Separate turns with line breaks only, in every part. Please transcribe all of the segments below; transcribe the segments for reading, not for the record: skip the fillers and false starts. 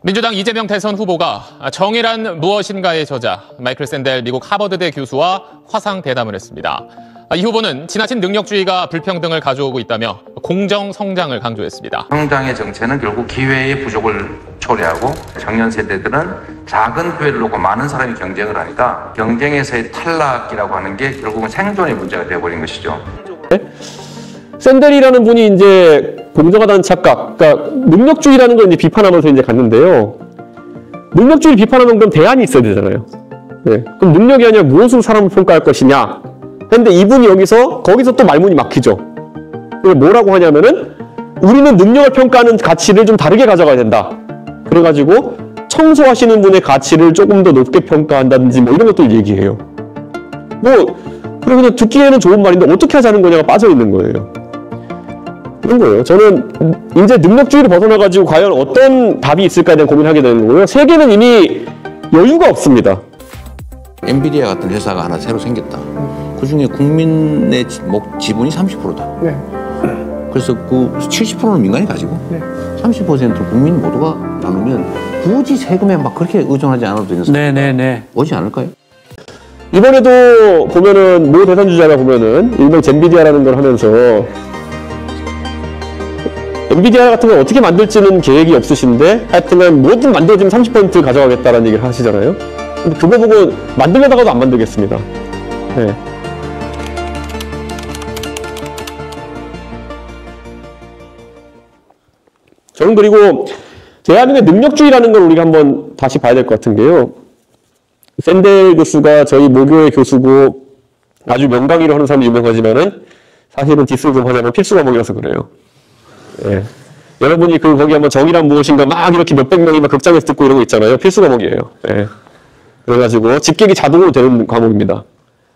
민주당 이재명 대선 후보가 정의란 무엇인가의 저자 마이클 샌델 미국 하버드대 교수와 화상 대담을 했습니다. 이 후보는 지나친 능력주의가 불평등을 가져오고 있다며 공정 성장을 강조했습니다.
성장의 정체는 결국 기회의 부족을 초래하고 청년 세대들은 작은 기회를 놓고 많은 사람이 경쟁을 하니까 경쟁에서의 탈락이라고 하는 게 결국은 생존의 문제가 되어버린 것이죠.
샌델이라는 분이 이제 공정하다는 착각, 그러니까 능력주의라는 걸 이제 비판하면서 이제 갔는데요. 능력주의를 비판하면 그럼 대안이 있어야 되잖아요. 네. 그럼 능력이 아니라 무엇으로 사람을 평가할 것이냐. 근데 이분이 거기서 또 말문이 막히죠. 뭐라고 하냐면은 우리는 능력을 평가하는 가치를 좀 다르게 가져가야 된다. 그래가지고 청소하시는 분의 가치를 조금 더 높게 평가한다든지 뭐 이런 것들 얘기해요. 그러면 듣기에는 좋은 말인데 어떻게 하자는 거냐가 빠져 있는 거예요. 그런 거예요. 저는 이제 능력주의를 벗어나가지고 과연 어떤 답이 있을까에 대한 고민을 하게 되는 거고요. 세계는 이미 여유가 없습니다.
엔비디아 같은 회사가 하나 새로 생겼다. 그중에 국민의 지분이 30%다.
네.
그래서 그 70%는 민간이 가지고
네.
30%는 국민 모두가 나누면 굳이 세금에 막 그렇게 의존하지 않아도 되는
네네네.
오지 않을까요?
이번에도 보면은 모 대선 주자가 보면은 일명 젠비디아라는 걸 하면서 엔비디아 같은 걸 어떻게 만들지는 계획이 없으신데 하여튼간 뭐든 만들어지면 30% 가져가겠다라는 얘기를 하시잖아요. 근데 그거 보고 만들려다가도 안 만들겠습니다. 네. 저는 그리고 대한민국의 능력주의라는 걸 우리가 한번 다시 봐야 될 것 같은 게요. 샌델 교수가 저희 모교의 교수고 아주 명강의로 하는 사람이 유명하지만은 사실은 디스를 좀 하자면 필수 과목이라서 그래요. 예. 여러분이 거기 한번 정의란 무엇인가 막 이렇게 몇백 명이 막 극장에서 듣고 이런 거 있잖아요. 필수 과목이에요. 예. 그래가지고 집객이 자동으로 되는 과목입니다.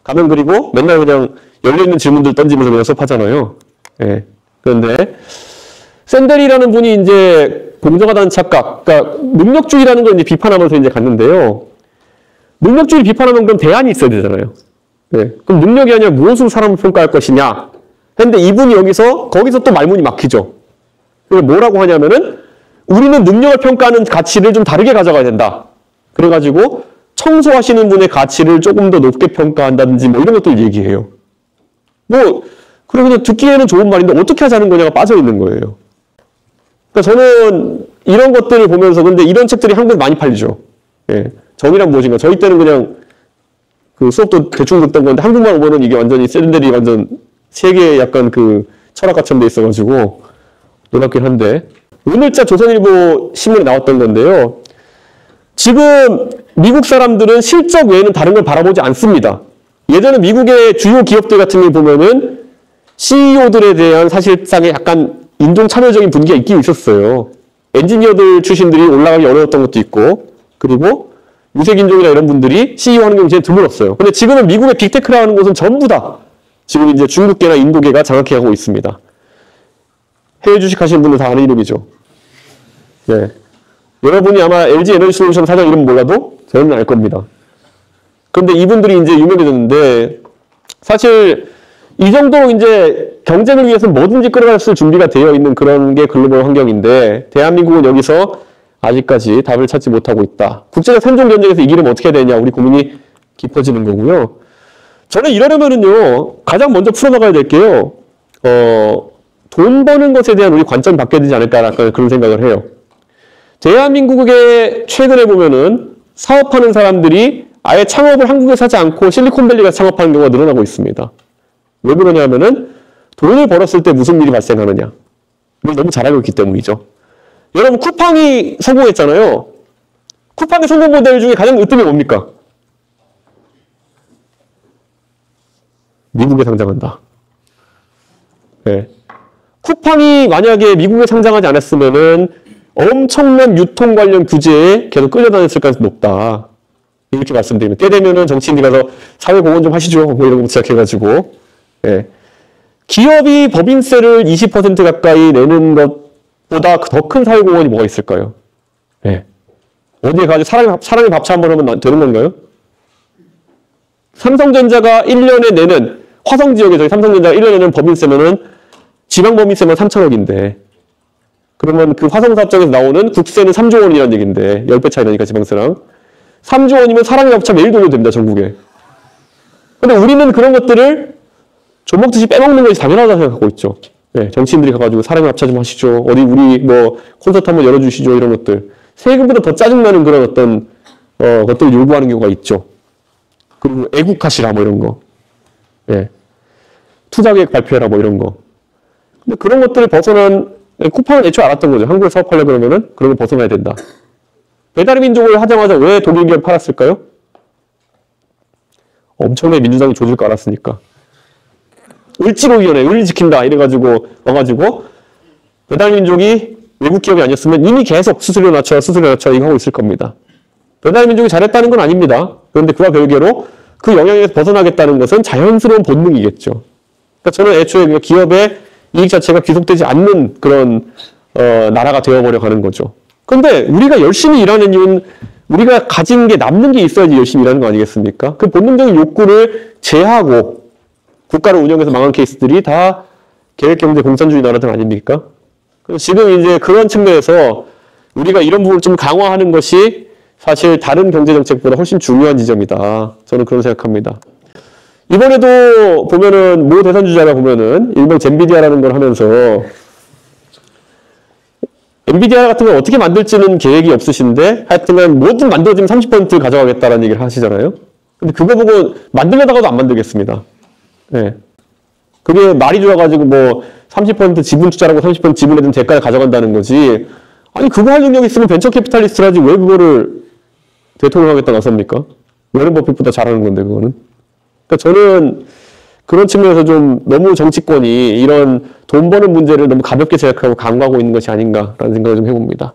가면 그리고 맨날 그냥 열려있는 질문들 던지면서 그냥 수업하잖아요. 예. 그런데 샌델이라는 분이 이제 공정하다는 착각, 그러니까 능력주의라는 걸 이제 비판하면서 이제 갔는데요. 능력주의를 비판하면 그럼 대안이 있어야 되잖아요. 예. 그럼 능력이 아니라 무엇으로 사람을 평가할 것이냐. 근데 이분이 거기서 또 말문이 막히죠. 뭐라고 하냐면은 우리는 능력을 평가하는 가치를 좀 다르게 가져가야 된다. 그래가지고 청소하시는 분의 가치를 조금 더 높게 평가한다든지 뭐 이런 것들 얘기해요. 그러면 듣기에는 좋은 말인데 어떻게 하자는 거냐가 빠져 있는 거예요. 그러니까 저는 이런 것들을 보면서 근데 이런 책들이 한국에 많이 팔리죠. 예. 정의란 무엇인가. 저희 때는 그냥 그 수업도 대충 듣던 건데 한국말 오면은 이게 완전히 샌델이 완전 세계에 약간 그 철학가처럼 돼 있어가지고 놀랍긴 한데 오늘자 조선일보 신문에 나왔던 건데요. 지금 미국 사람들은 실적 외에는 다른 걸 바라보지 않습니다. 예전에 미국의 주요 기업들 같은 걸 보면은 CEO들에 대한 사실상의 약간 인종 차별적인 분위기가 있긴 있었어요. 엔지니어들 출신들이 올라가기 어려웠던 것도 있고 그리고 무색인종이나 이런 분들이 CEO 하는 경우 제일 드물었어요. 근데 지금은 미국의 빅테크라는 곳은 전부 다 지금 이제 중국계나 인도계가 장악해 가고 있습니다. 해외 주식 하시는 분들 다 아는 이름이죠. 네. 여러분이 아마 LG 에너지 솔루션 사장 이름 몰라도 저는 알 겁니다. 그런데 이분들이 이제 유명해졌는데 사실 이 정도로 이제 경쟁을 위해서 뭐든지 끌어갔을 준비가 되어 있는 그런 게 글로벌 환경인데 대한민국은 여기서 아직까지 답을 찾지 못하고 있다. 국제적 생존 경쟁에서 이기려면 어떻게 해야 되냐 우리 고민이 깊어지는 거고요. 저는 이러려면은요 가장 먼저 풀어나가야 될 게요. 돈 버는 것에 대한 우리 관점이 바뀌어야 되지 않을까라는 그런 생각을 해요. 대한민국에 최근에 보면은 사업하는 사람들이 아예 창업을 한국에서 하지 않고 실리콘밸리 가서 창업하는 경우가 늘어나고 있습니다. 왜 그러냐면은 돈을 벌었을 때 무슨 일이 발생하느냐. 이걸 너무 잘 알고 있기 때문이죠. 여러분 쿠팡이 성공했잖아요. 쿠팡의 성공 모델 중에 가장 으뜸이 뭡니까? 미국에 상장한다. 네. 쿠팡이 만약에 미국에 상장하지 않았으면은 엄청난 유통 관련 규제에 계속 끌려다녔을 가능성이 높다. 이렇게 말씀드리면 때 되면은 정치인들이 가서 사회공헌 좀 하시죠. 뭐 이런 거 시작해가지고 예. 기업이 법인세를 20% 가까이 내는 것보다 더 큰 사회공헌이 뭐가 있을까요? 예. 어디에 가서 사람이 밥차 한번 하면 되는 건가요? 삼성전자가 1년에 내는 화성 지역에 저희 삼성전자가 1년에 내는 법인세면은 지방 법인세만 3천억인데 그러면 그 화성사업장에서 나오는 국세는 3조 원이라는 얘기인데 10배 차이 나니까 지방세랑 3조 원이면 사람이 합쳐 매일 돌려도 됩니다. 전국에. 근데 우리는 그런 것들을 조먹듯이 빼먹는 것이 당연하다고 생각하고 있죠. 네, 정치인들이 가가지고 사람이 합차 좀 하시죠. 어디 우리 뭐 콘서트 한번 열어주시죠. 이런 것들. 세금보다 더 짜증나는 그런 어떤 것들을 요구하는 경우가 있죠. 그리고 애국하시라 뭐 이런 거. 예. 투자계획 발표해라 뭐 이런 거. 근데 그런 것들을 벗어난 쿠팡은 애초에 알았던 거죠. 한국에 사업하려고 그러면은 그런 거 벗어나야 된다. 배달의 민족을 하자마자 왜 독일 기업 팔았을까요? 엄청나게 민주당이 조질 거 알았으니까. 을지로위원회, 을 지킨다 이래가지고 와가지고 배달의 민족이 외국 기업이 아니었으면 이미 계속 수수료 낮춰 이거 하고 있을 겁니다. 배달의 민족이 잘했다는 건 아닙니다. 그런데 그와 별개로 그 영향에서 벗어나겠다는 것은 자연스러운 본능이겠죠. 그러니까 저는 애초에 기업의 이익 자체가 귀속되지 않는 그런 나라가 되어버려 가는 거죠. 그런데 우리가 열심히 일하는 이유는 우리가 가진 게 남는 게 있어야지 열심히 일하는 거 아니겠습니까? 그 본능적인 욕구를 제하고 국가를 운영해서 망한 케이스들이 다 계획경제 공산주의 나라들 아닙니까? 지금 이제 그런 측면에서 우리가 이런 부분을 좀 강화하는 것이 사실 다른 경제정책보다 훨씬 중요한 지점이다. 저는 그런 생각합니다. 이번에도 보면은 모 대선주자가 보면은 일명 젠비디아라는 걸 하면서 엔비디아 같은 걸 어떻게 만들지는 계획이 없으신데 하여튼간 뭐든 만들어지면 30%를 가져가겠다라는 얘기를 하시잖아요. 근데 그거 보고 만들려다가도 안 만들겠습니다. 네. 그게 말이 좋아가지고 뭐 30% 지분 투자라고 30% 지분에 대한 대가를 가져간다는 거지. 아니 그거 할 능력이 있으면 벤처 캐피탈리스트라지 왜 그거를 대통령 하겠다 나섭니까? 워런 버핏보다 잘하는 건데 그거는. 그러니까 저는 그런 측면에서 좀 너무 정치권이 이런 돈 버는 문제를 너무 가볍게 생각하고 간과하고 있는 것이 아닌가라는 생각을 좀 해봅니다.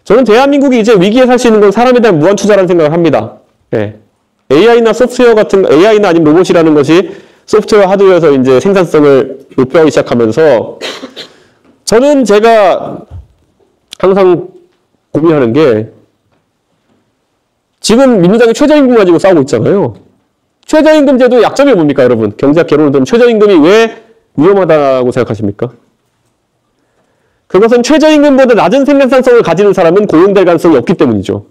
저는 대한민국이 이제 위기에 살 수 있는 건 사람에 대한 무한 투자라는 생각을 합니다. 네. AI나 소프트웨어 같은 AI나 아니면 로봇이라는 것이 소프트웨어 하드웨어에서 이제 생산성을 높여가기 시작하면서 저는 제가 항상 고민하는 게 지금 민주당이 최저임금 가지고 싸우고 있잖아요. 최저임금 제도의 약점이 뭡니까, 여러분? 경제학 개론을 들으면 최저임금이 왜 위험하다고 생각하십니까? 그것은 최저임금보다 낮은 생산성을 가지는 사람은 고용될 가능성이 없기 때문이죠.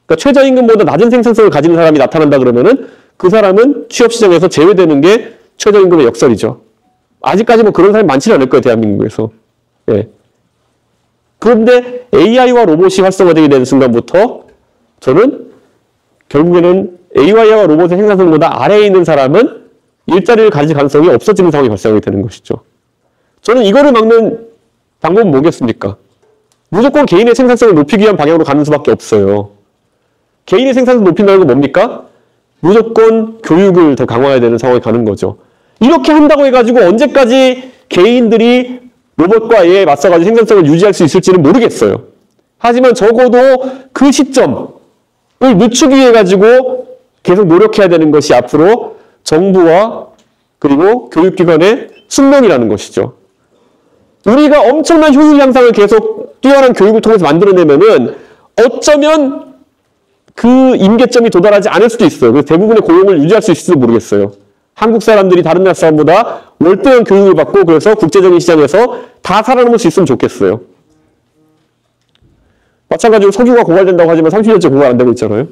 그러니까 최저임금보다 낮은 생산성을 가지는 사람이 나타난다 그러면은 그 사람은 취업시장에서 제외되는 게 최저임금의 역설이죠. 아직까지 뭐 그런 사람이 많지는 않을 거예요, 대한민국에서. 예. 그런데 AI와 로봇이 활성화되게 되는 순간부터 저는 결국에는 AI와 로봇의 생산성보다 아래에 있는 사람은 일자리를 가질 가능성이 없어지는 상황이 발생하게 되는 것이죠. 저는 이거를 막는 방법은 뭐겠습니까? 무조건 개인의 생산성을 높이기 위한 방향으로 가는 수밖에 없어요. 개인의 생산성을 높인다는 건 뭡니까? 무조건 교육을 더 강화해야 되는 상황에 가는 거죠. 이렇게 한다고 해가지고 언제까지 개인들이 로봇과 AI에 맞서가지고 생산성을 유지할 수 있을지는 모르겠어요. 하지만 적어도 그 시점을 늦추기 위해 가지고 계속 노력해야 되는 것이 앞으로 정부와 그리고 교육기관의 숙명이라는 것이죠. 우리가 엄청난 효율 향상을 계속 뛰어난 교육을 통해서 만들어내면은 어쩌면 그 임계점이 도달하지 않을 수도 있어요. 그래서 대부분의 고용을 유지할 수 있을지도 모르겠어요. 한국 사람들이 다른 나라 사람보다 월등한 교육을 받고 그래서 국제적인 시장에서 다 살아남을 수 있으면 좋겠어요. 마찬가지로 석유가 고갈된다고 하지만 30년째 고갈 안 되고 있잖아요.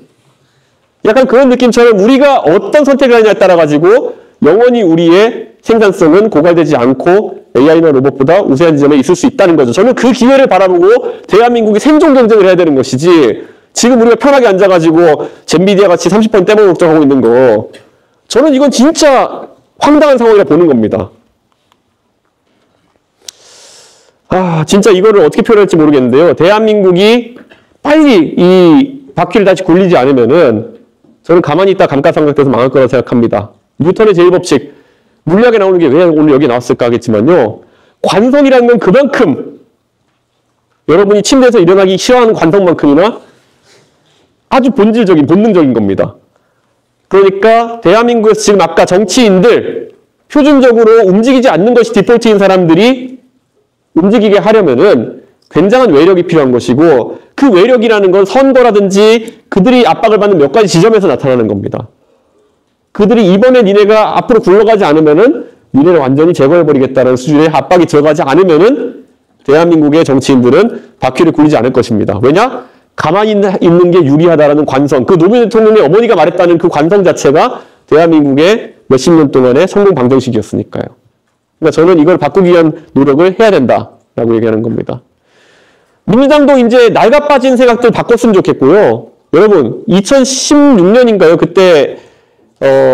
약간 그런 느낌처럼 우리가 어떤 선택을 하느냐에 따라 가지고 영원히 우리의 생산성은 고갈되지 않고 AI나 로봇보다 우세한 지점에 있을 수 있다는 거죠. 저는 그 기회를 바라보고 대한민국이 생존 경쟁을 해야 되는 것이지 지금 우리가 편하게 앉아가지고 젠비디아 같이 30% 떼먹을 걱정하고 있는 거 저는 이건 진짜 황당한 상황이라 보는 겁니다. 진짜 이거를 어떻게 표현할지 모르겠는데요. 대한민국이 빨리 이 바퀴를 다시 굴리지 않으면은 저는 가만히 있다 감가상각돼서 망할 거라고 생각합니다. 뉴턴의 제1법칙, 물리학에 나오는 게 왜 오늘 여기 나왔을까 하겠지만요. 관성이라는 건 그만큼 여러분이 침대에서 일어나기 싫어하는 관성만큼이나 아주 본질적인, 본능적인 겁니다. 그러니까 대한민국에서 지금 아까 정치인들 표준적으로 움직이지 않는 것이 디폴트인 사람들이 움직이게 하려면은 굉장한 외력이 필요한 것이고 그 외력이라는 건 선거라든지 그들이 압박을 받는 몇 가지 지점에서 나타나는 겁니다. 그들이 이번에 니네가 앞으로 굴러가지 않으면은 니네를 완전히 제거해버리겠다는 수준의 압박이 들어가지 않으면은 대한민국의 정치인들은 바퀴를 굴리지 않을 것입니다. 왜냐? 가만히 있는 게 유리하다라는 관성, 그 노무현 대통령의 어머니가 말했다는 그 관성 자체가 대한민국의 몇십 년 동안의 성공 방정식이었으니까요. 그러니까 저는 이걸 바꾸기 위한 노력을 해야 된다라고 얘기하는 겁니다. 민주당도 이제 낡아 빠진 생각들 바꿨으면 좋겠고요. 여러분, 2016년인가요? 그때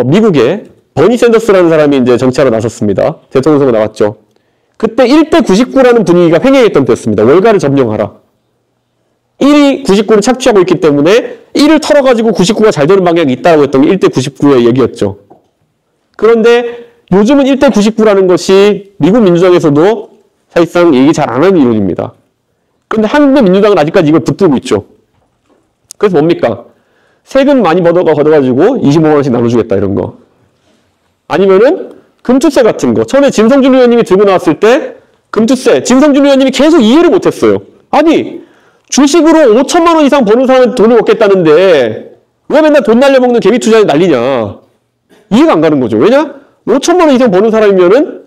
미국에 버니 샌더스라는 사람이 이제 정치하러 나섰습니다. 대통령 선거 나왔죠. 그때 1대 99라는 분위기가 횡행했던 때였습니다. 월가를 점령하라. 1이 99를 착취하고 있기 때문에 1을 털어가지고 99가 잘 되는 방향이 있다고 했던 게 1대 99의 얘기였죠. 그런데 요즘은 1대 99라는 것이 미국 민주당에서도 사실상 얘기 잘 안 하는 이론입니다. 그런데 한국의 민주당은 아직까지 이걸 붙들고 있죠. 그래서 뭡니까? 세금 많이 걷어가지고 25만 원씩 나눠주겠다 이런 거. 아니면은 금투세 같은 거. 처음에 진성준 의원님이 들고 나왔을 때 금투세, 진성준 의원님이 계속 이해를 못했어요. 아니 주식으로 5천만 원 이상 버는 사람은 돈을 얻겠다는데 왜 맨날 돈 날려먹는 개미 투자에 난리냐. 이해가 안 가는 거죠. 왜냐? 5천만 원 이상 버는 사람이면은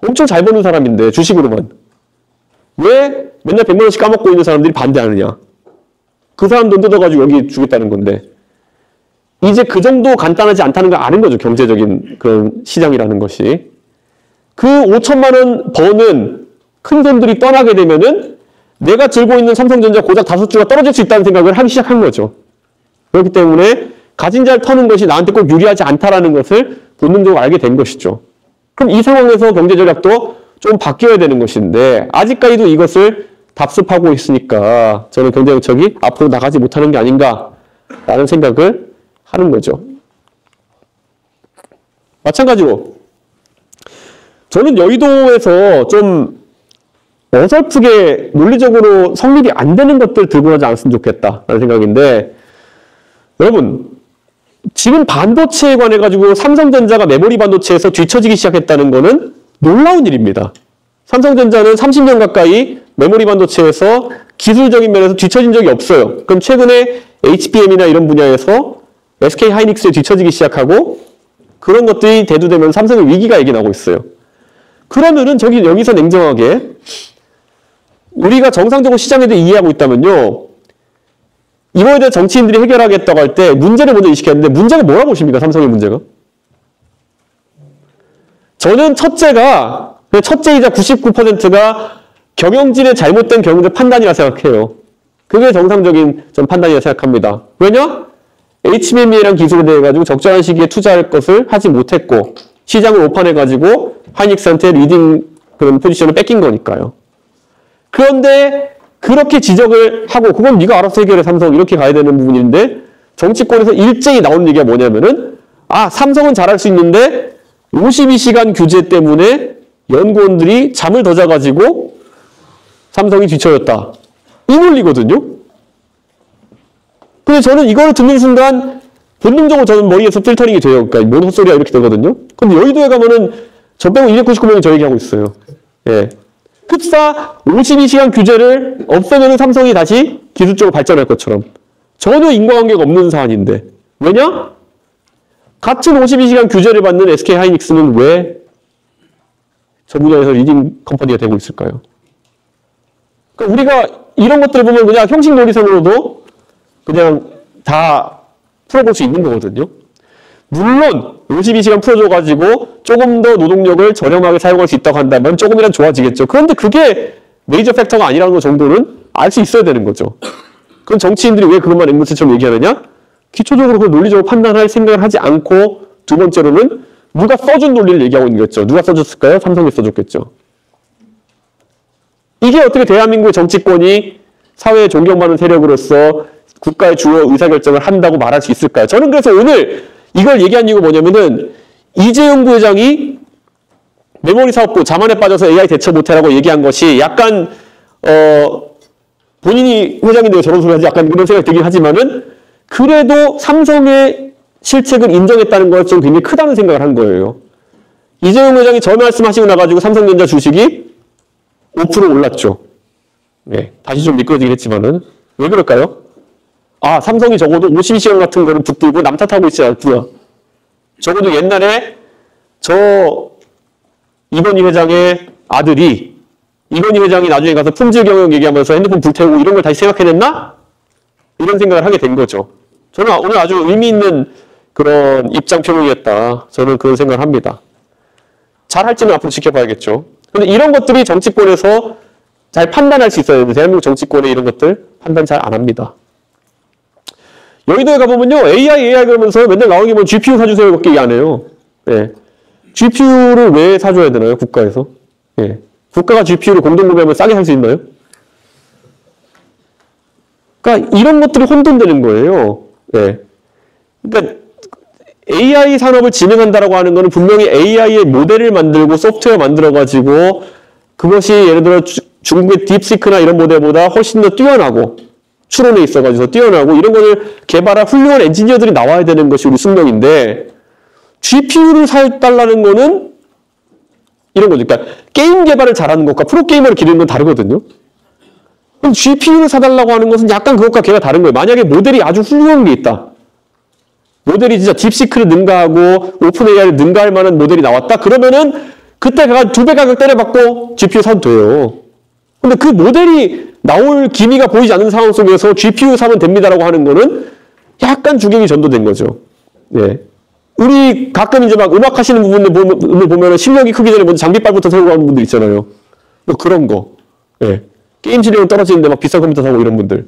엄청 잘 버는 사람인데 주식으로만. 왜 맨날 100만 원씩 까먹고 있는 사람들이 반대하느냐. 그 사람 돈 뜯어가지고 여기 주겠다는 건데. 이제 그 정도 간단하지 않다는 걸 아는 거죠. 경제적인 그런 시장이라는 것이. 그 5천만 원 버는 큰 돈들이 떠나게 되면은 내가 들고 있는 삼성전자 고작 5주가 떨어질 수 있다는 생각을 하기 시작한 거죠. 그렇기 때문에 가진 자를 터는 것이 나한테 꼭 유리하지 않다라는 것을 본능적으로 알게 된 것이죠. 그럼 이 상황에서 경제전략도 좀 바뀌어야 되는 것인데 아직까지도 이것을 답습하고 있으니까 저는 경제정책이 앞으로 나가지 못하는 게 아닌가라는 생각을 하는 거죠. 마찬가지로 저는 여의도에서 좀 어설프게 논리적으로 성립이 안 되는 것들 들고 가지 않았으면 좋겠다라는 생각인데 여러분 지금 반도체에 관해 가지고 삼성전자가 메모리 반도체에서 뒤처지기 시작했다는 거는 놀라운 일입니다. 삼성전자는 30년 가까이 메모리 반도체에서 기술적인 면에서 뒤처진 적이 없어요. 그럼 최근에 HBM이나 이런 분야에서 SK 하이닉스에 뒤처지기 시작하고 그런 것들이 대두되면 삼성의 위기가 얘기나고 있어요. 그러면은 여기서 냉정하게 우리가 정상적으로 시장에 대해 이해하고 있다면요. 이거에 대해 정치인들이 해결하겠다고 할 때 문제를 먼저 인식했는데 문제가 뭐라고 보십니까? 삼성의 문제가? 저는 첫째이자 99%가 경영진의 잘못된 경영적 판단이라 생각해요. 그게 정상적인 전 판단이라 생각합니다. 왜냐? HBM이라는 기술에 대해 가지고 적절한 시기에 투자할 것을 하지 못했고 시장을 오판해가지고 하이닉스한테 리딩 그런 포지션을 뺏긴 거니까요. 그런데 그렇게 지적을 하고 그건 네가 알아서 해결해 삼성 이렇게 가야 되는 부분인데 정치권에서 일제히 나오는 얘기가 뭐냐면은 삼성은 잘할 수 있는데 52시간 규제 때문에 연구원들이 잠을 더 자가지고 삼성이 뒤처졌다. 이 논리거든요. 근데 저는 이걸 듣는 순간 본능적으로 저는 머리에서 필터링이 돼요. 그러니까 뭔 헛소리야 이렇게 되거든요. 근데 여의도에 가면은 저 빼고 299명이 저 얘기하고 있어요. 예. 흡사 52시간 규제를 없애면 삼성이 다시 기술적으로 발전할 것처럼. 전혀 인과관계가 없는 사안인데. 왜냐? 같은 52시간 규제를 받는 SK 하이닉스는 왜 저 분야에서 리딩 컴퍼니가 되고 있을까요? 그러니까 우리가 이런 것들을 보면 그냥 형식 논리상으로도 그냥 다 풀어볼 수 있는 거거든요. 물론 52시간 풀어줘가지고 조금 더 노동력을 저렴하게 사용할 수 있다고 한다면 조금이란 좋아지겠죠. 그런데 그게 메이저 팩터가 아니라는 것 정도는 알 수 있어야 되는 거죠. 그럼 정치인들이 왜 그것만 앵무새처럼 얘기하느냐? 기초적으로 그 논리적으로 판단할 생각을 하지 않고 두 번째로는 누가 써준 논리를 얘기하고 있는 거죠. 누가 써줬을까요? 삼성이 써줬겠죠. 이게 어떻게 대한민국의 정치권이 사회에 존경받는 세력으로서 국가의 주요 의사결정을 한다고 말할 수 있을까요? 저는 그래서 오늘 이걸 얘기한 이유가 뭐냐면은 이재용 부회장이 메모리 사업부 자만에 빠져서 AI 대처 못해라고 얘기한 것이 약간 본인이 회장인데 저런 소리 하지 약간 그런 생각이 들긴 하지만은 그래도 삼성의 실책을 인정했다는 것 좀 굉장히 크다는 생각을 한 거예요. 이재용 회장이 저 말씀하시고 나가지고 삼성전자 주식이 5% 올랐죠. 네, 다시 좀 미끄러지긴 했지만은 왜 그럴까요? 삼성이 적어도 52시간 같은 거를 붙들고 남 탓하고 있지 않구나. 적어도 옛날에 이건희 회장의 아들이 이건희 회장이 나중에 가서 품질 경영 얘기하면서 핸드폰 불태우고 이런 걸 다시 생각해냈나? 이런 생각을 하게 된 거죠. 저는 오늘 아주 의미 있는 그런 입장 표명이었다. 저는 그런 생각을 합니다. 잘할지는 앞으로 지켜봐야겠죠. 근데 이런 것들이 정치권에서 잘 판단할 수 있어야 되는데 대한민국 정치권에 이런 것들 판단 잘 안 합니다. 여의도에 가보면요. AI 그러면서 맨날 나오는 게 뭐 GPU 사주세요 밖에 얘기 안 해요. 예. GPU를 왜 사줘야 되나요? 국가에서? 예. 국가가 GPU를 공동구매하면 싸게 살 수 있나요? 그러니까 이런 것들이 혼돈되는 거예요. 예. 그러니까 AI 산업을 진행한다라고 하는 거는 분명히 AI의 모델을 만들고 소프트웨어 만들어가지고 그것이 예를 들어 중국의 딥시크나 이런 모델보다 훨씬 더 뛰어나고 추론에 있어가지고 뛰어나고 이런 거를 개발할 훌륭한 엔지니어들이 나와야 되는 것이 우리 숙명인데 GPU를 사달라는 거는 이런 거죠. 그러니까 게임 개발을 잘하는 것과 프로게이머를 기르는 건 다르거든요. 그럼 GPU를 사달라고 하는 것은 약간 그것과 걔가 다른 거예요. 만약에 모델이 아주 훌륭한 게 있다. 모델이 진짜 딥시크를 능가하고 오픈 AI를 능가할 만한 모델이 나왔다. 그러면은 그때 가 2배 가격 때려받고 GPU 사도 돼요. 근데 그 모델이 나올 기미가 보이지 않는 상황 속에서 GPU 사면 됩니다라고 하는 거는 약간 주객이 전도된 거죠. 예. 우리 가끔 이제 막 음악 하시는 부분을 보면은 실력이 크기 전에 먼저 장비빨부터 세우고 하는 분들 있잖아요. 뭐 그런 거. 예. 게임 실력은 떨어지는데 막 비싼 컴퓨터 사고 이런 분들.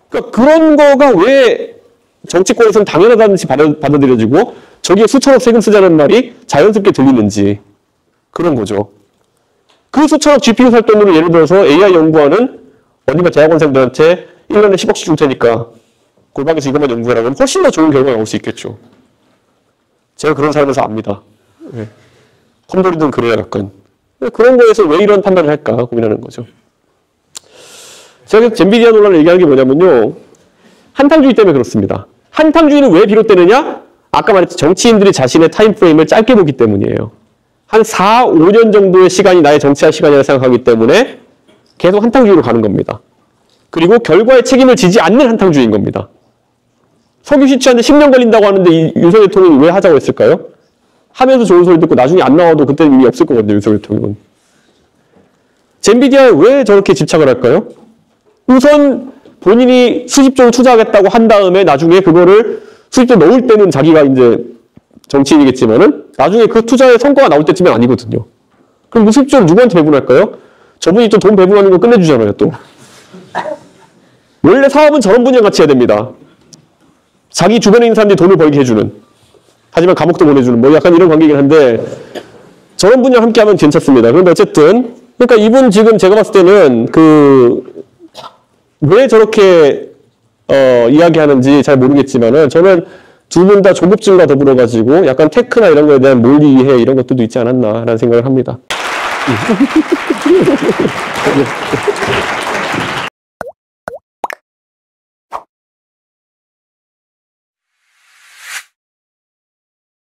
그러니까 그런 거가 왜 정치권에서는 당연하다는 듯이 받아들여지고 저기에 수천억 세금 쓰자는 말이 자연스럽게 들리는지 그런 거죠. 그 수천억 GPU 살 돈으로 예를 들어서 AI 연구하는 어딘가 대학원생들한테 1년에 10억씩 줄 테니까 골방에서 이것만 연구하라면 훨씬 더 좋은 결과가 나올 수 있겠죠. 제가 그런 사람에서 압니다. 네. 컴돌이든 그래야 약간. 그런 거에서 왜 이런 판단을 할까 고민하는 거죠. 제가 엔비디아 논란을 얘기하는 게 뭐냐면요. 한탕주의 때문에 그렇습니다. 한탕주의는 왜 비롯되느냐? 아까 말했듯이 정치인들이 자신의 타임프레임을 짧게 보기 때문이에요. 한 4, 5년 정도의 시간이 나의 정치할 시간이라고 생각하기 때문에 계속 한탕주의로 가는 겁니다. 그리고 결과에 책임을 지지 않는 한탕주의인 겁니다. 석유 시추하는데 10년 걸린다고 하는데 이 윤석열 대통령이 왜 하자고 했을까요? 하면서 좋은 소리 듣고 나중에 안 나와도 그때는 의미 없을 거거든요. 윤석열 대통령은. 엔비디아에 왜 저렇게 집착을 할까요? 우선 본인이 수십조를 투자하겠다고 한 다음에 나중에 그거를 수십조 넣을 때는 자기가 이제 정치인이겠지만은 나중에 그 투자의 성과가 나올 때쯤은 아니거든요. 그럼 그 수십조를 누구한테 배분할까요? 저분이 또 돈 배분하는 거 끝내주잖아요, 또. 원래 사업은 저런 분이랑 같이 해야 됩니다. 자기 주변에 있는 사람들이 돈을 벌게 해주는. 하지만 감옥도 보내주는. 뭐 약간 이런 관계이긴 한데 저런 분이랑 함께 하면 괜찮습니다. 그런데 어쨌든 그러니까 이분 지금 제가 봤을 때는 왜 저렇게 이야기하는지 잘 모르겠지만은 저는 두 분 다 조급증과 더불어 가지고 약간 테크나 이런 거에 대한 몰리 이해 이런 것들도 있지 않았나라는 생각을 합니다.